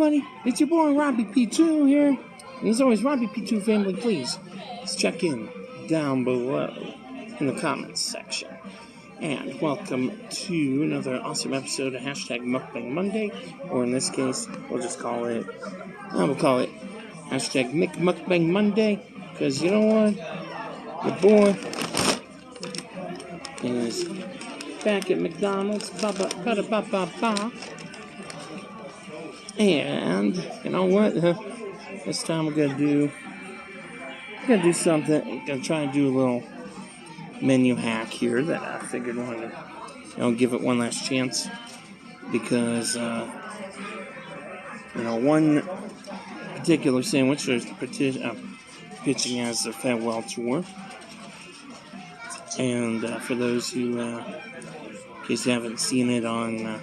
everybody, it's your boy Robbie P2 here. And as always, Robbie P2 family, please check in down below in the comments section. And welcome to another awesome episode of Hashtag Mukbang Monday, or in this case, we'll call it Hashtag Mukbang Monday, because you know what? The boy is back at McDonald's, and you know what? This time we're gonna do something. I'm gonna try and do a little menu hack here that I figured I wanted to, give it one last chance, because one particular sandwich is pitching as a farewell tour, and for those who, in case you haven't seen it on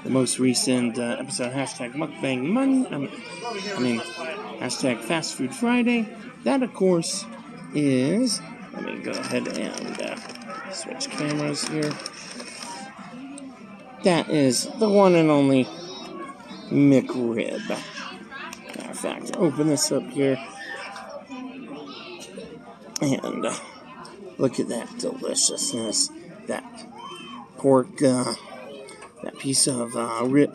the most recent episode of Hashtag Mukbang Hashtag Fast Food Friday, that of course is, let me go ahead and switch cameras here. That is the one and only McRib. Matter of fact, open this up here. And look at that deliciousness. That pork, that piece of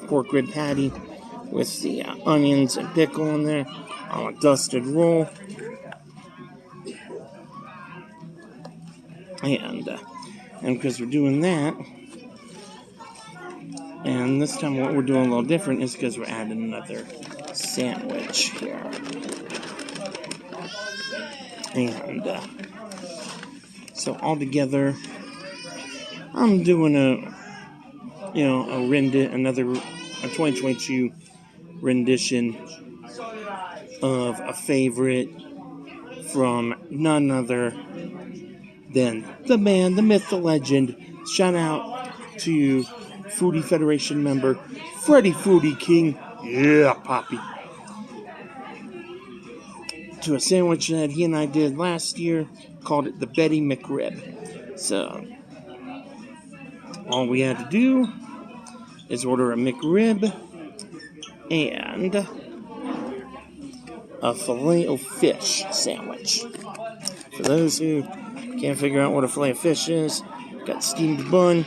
pork rib patty with the onions and pickle in there on a dusted roll. And because we're doing that, and this time what we're doing a little different is because we're adding another sandwich here. And so all together, I'm doing a 2022 rendition of a favorite from none other than the man, the myth, the legend. Shout out to Foodie Federation member Freddie Foodie King. Yeah, Poppy. To a sandwich that he and I did last year, called it the Betty McRib. So all we had to do is order a McRib and a Fillet-O-Fish sandwich. For those who can't figure out what a Fillet-O-Fish is, got steamed bun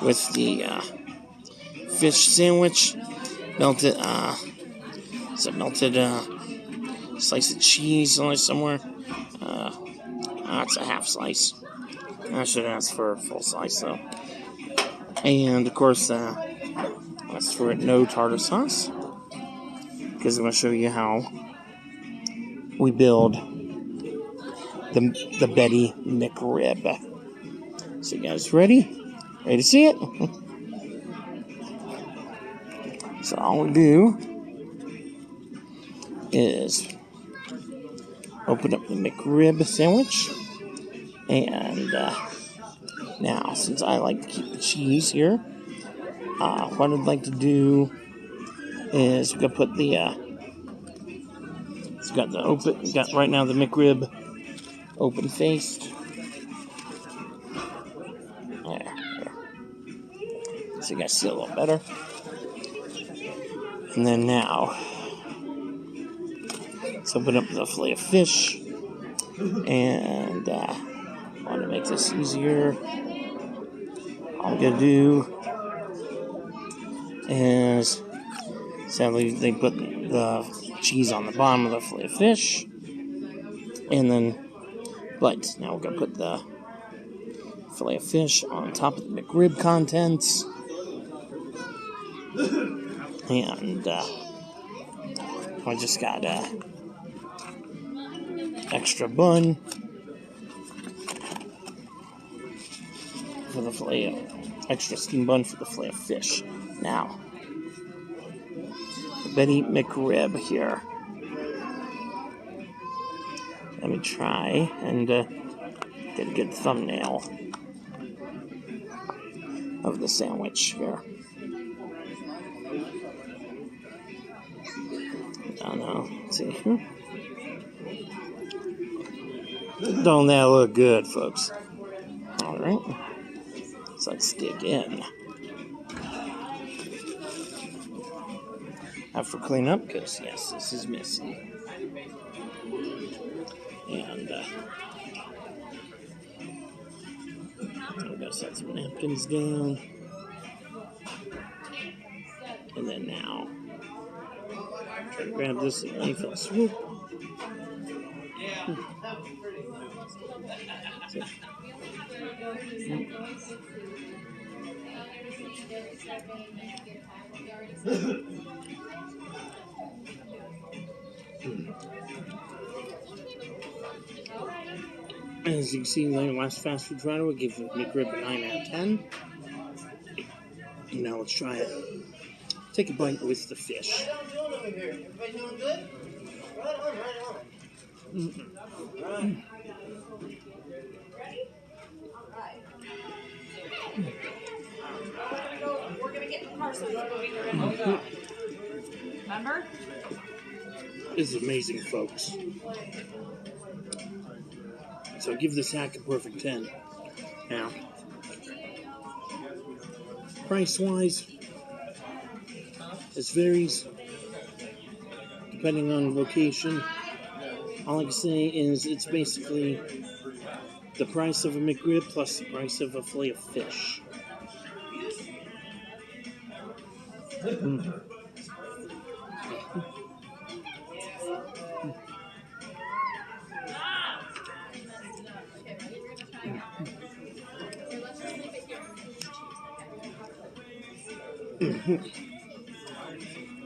with the fish sandwich, melted slice of cheese only somewhere. It's a half slice. I should ask for a full slice though. And of course, ask for no tartar sauce, because I'm going to show you how we build the Betty McRib. So you guys ready? Ready to see it? So all we do is open up the McRib sandwich, and now since I like to keep the cheese here, what I'd like to do is we're gonna put the got right now the McRib open faced. There. So you guys see a little better. And then now, let's open up the Fillet-O-Fish. And I want to make this easier. All I'm going to do is, sadly, they put the cheese on the bottom of the Fillet-O-Fish. And then, but now we're going to put the Fillet-O-Fish on top of the McRib contents. And I just got extra bun for the extra steamed bun for the Fillet-O-Fish. Now, the Betty McRib here. Let me try and get a good thumbnail of the sandwich here. Oh no, let's see. Don't that look good, folks? Alright, so let's dig in. have for cleanup because, yes, this is messy. And I'm going to set some napkins down. And then now, try to grab this knife and swoop. As you can see, the last fast food Friday, we give McRib a 9 out of 10. Now let's try it. Take a bite with the fish. We're gonna get in the car so remember? This is amazing, folks. So give this hack a perfect 10. Now, price-wise, this varies depending on location. All I can say is it's basically the price of a McRib plus the price of a fillet of fish.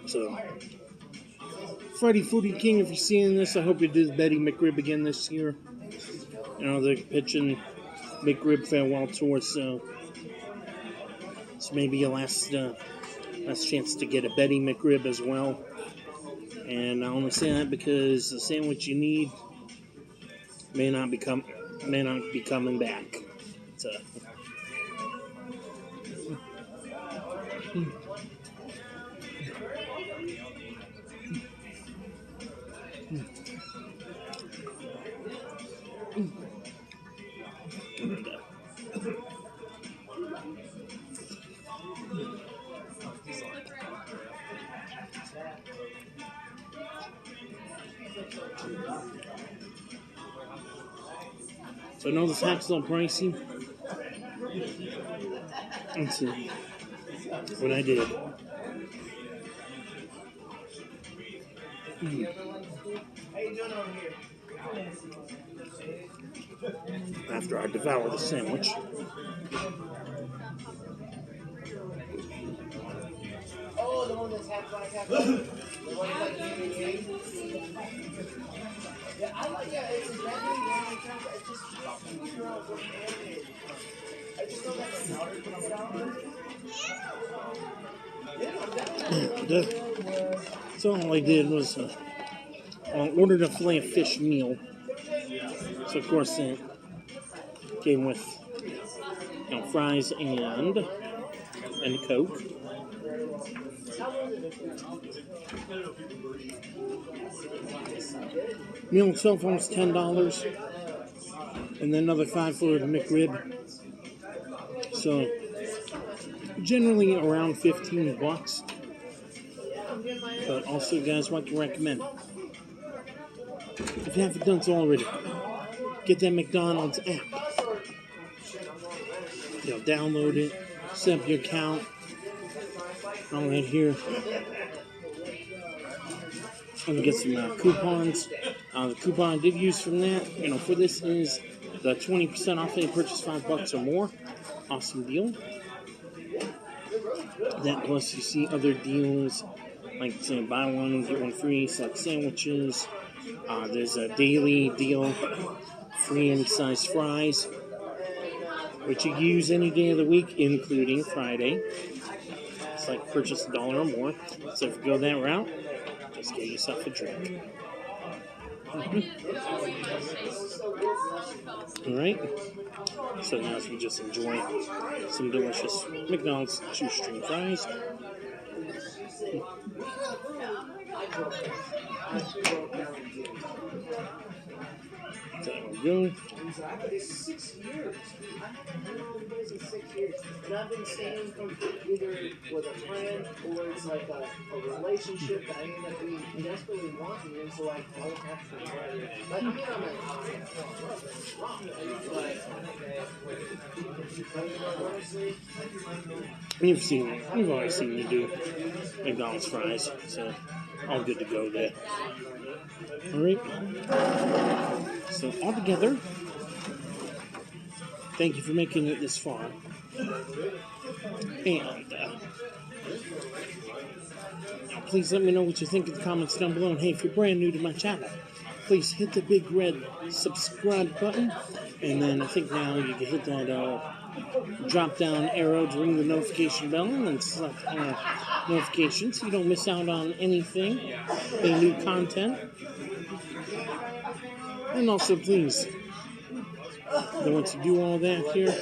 So, Freddie Foodie King, if you're seeing this, I hope you do the Betty McRib again this year. You know, they're pitching McRib farewell tour, so it's maybe your last chance to get a Betty McRib as well. And I only say that because the sandwich you need may not be coming back. So. So I know this hack's a little pricey. Let's see what I did. After I devour the sandwich. Oh, the one that's half black, half white. The one that's like yeah, I like it's exactly it's just I just know that the powder comes out. So all I did was ordered a fillet of fish meal. So of course it came with fries and Coke. Meal itself almost $10, and then another $5 for the McRib. So generally around $15. But also, guys, what I can recommend, if you haven't done so already, get that McDonald's app. Download it, set up your account. All right here. I'm gonna get some coupons. The coupon I did use from that, for this is the 20% off any purchase $5 or more. Awesome deal. That plus you see other deals like say buy one get one free, select sandwiches. There's a daily deal, free any size fries, which you can use any day of the week, including Friday. It's like purchase $1 or more. So if you go that route, just get yourself a drink. Alright, so now as we just enjoy some delicious McDonald's shoestring fries. There we go. Exactly. It's 6 years. I haven't been on the place in 6 years. And I've been staying from either with a friend or it's like a relationship that I end up being desperately wanting. And so I don't have to try it. Like, I mean, I'm like, honestly, You've always seen me do McDonald's fries, so all good to go there. Alright. So all together, thank you for making it this far. And please let me know what you think in the comments down below. And hey, if you're brand new to my channel, please hit the big red subscribe button. And then I think now you can hit that drop down arrow to ring the notification bell and select notifications so you don't miss out on anything, any new content. And also, please, once you do all that here,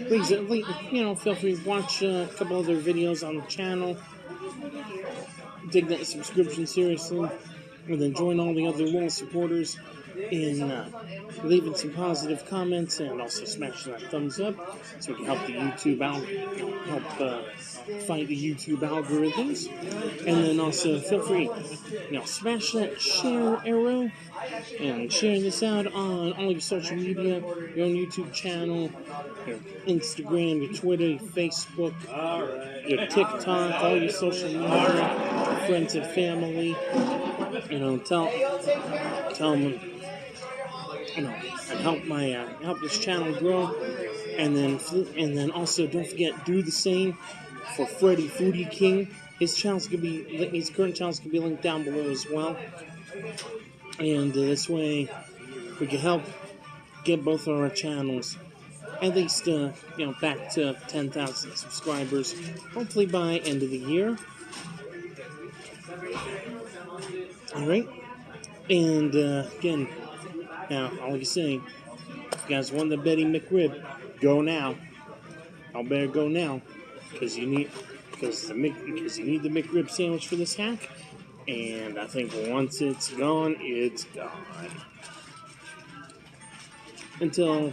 please, feel free to watch a couple other videos on the channel. Take that subscription seriously, and then join all the other loyal supporters in leaving some positive comments, and also smash that thumbs up so we can help the YouTube fight the YouTube algorithms. And then also feel free, smash that share arrow and share this out on all your social media, your own YouTube channel, your Instagram, your Twitter, your Facebook, your TikTok, all your social media, your friends and family. Tell them, and help this channel grow. And then also don't forget, do the same for Freddie Foodie King. His current channel's gonna be linked down below as well. And this way we can help get both of our channels at least back to 10,000 subscribers, hopefully by end of the year. Alright, and again, now all I say, if you guys want the Betty McRib, go now. I'll better go now, because you need the McRib sandwich for this hack. And I think once it's gone, it's gone. Until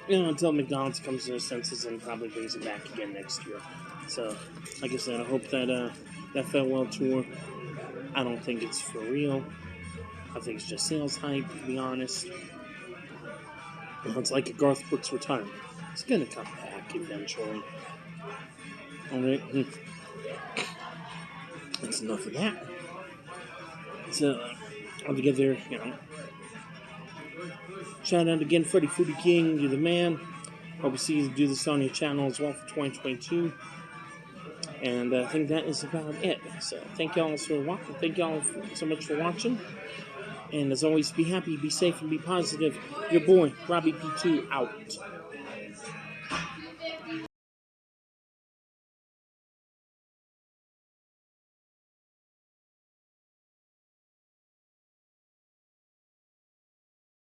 until McDonald's comes to their senses and probably brings it back again next year. So, like I said, I hope that that farewell tour, I don't think it's for real. I think it's just sales hype, to be honest. It's like a Garth Brooks retirement. It's gonna come back eventually. Alright. That's enough of that. So, all together, shout out again, Freddie Foodie King, you're the man. Hope to see you do this on your channel as well for 2022. And I think that is about it. So, thank y'all for watching. Thank y'all so much for watching. And as always, be happy, be safe, and be positive. Your boy, Robbie P2, out.